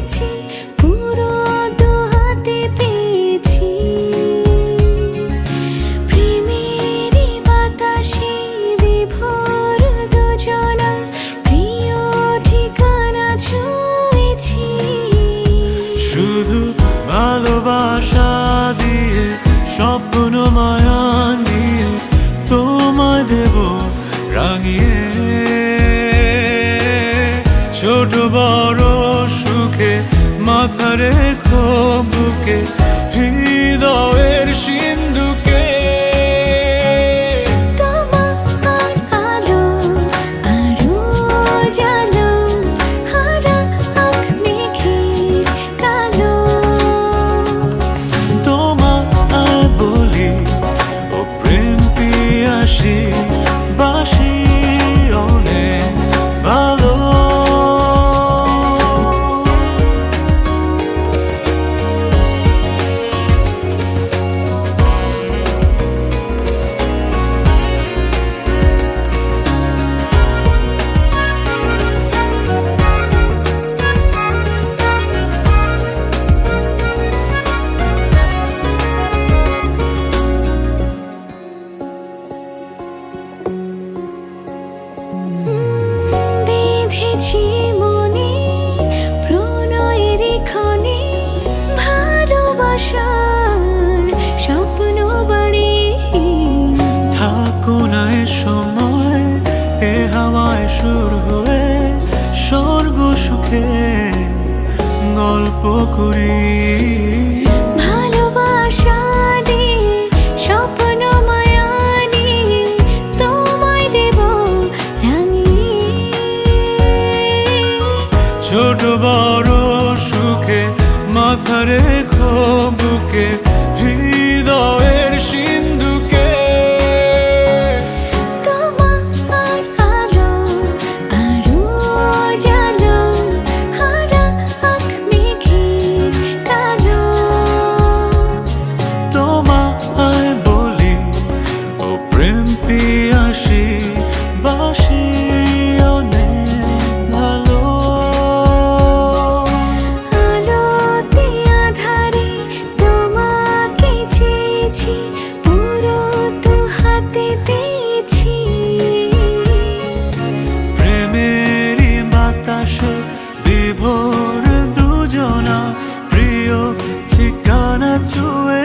চেয়েছি পুরো দু হাতে পেয়েছি। প্রেমেরই বাতাসে বিভোর দুজনা প্রিয় ঠিকানা ছুঁয়েছি। শুধু ভালোবাসা দিয়ে স্বপ্ন মায়া নিয়ে তোমায় দেব রাঙিয়ে। ছোট বড় সুখে মাথা রেখো বুকে হৃদয়ের সিন্ধুকে। তোমার আলো আরো জালো হারা আঁখ মেঘের কালো। তোমায় বলি ও প্রেম পিয়াসী বাসি অনেক ভালো। বেঁধেছি মনে প্রণয়ের ক্ষণে ভালোবাসার স্বপ্ন বাড়ি। থাকো না এ সময় এ হাওয়ায় সুর হয়ে স্বর্গ সুখে গল্প করি। ভালোবাসা দিয়ে স্বপ্ন মায়া নিয়ে তোমায় দেব রাঙিয়ে। ছোট বড় সুখে মাথা রেখো বুকে হৃদয়ের সিন্ধুকে। তোমার আলো আরো জালো হারা আঁখ মেঘের কালো। তোমায় বলি ও প্রেম পিয়াসী বাসি অনেক ভালো। আলোতে আঁধারে তোমাকে চেয়েছি পুরো দু হাতে পেয়েছি। প্রেমেরই বাতাসে বিভোর দুজনা প্রিয় ঠিকানা ছুঁয়ে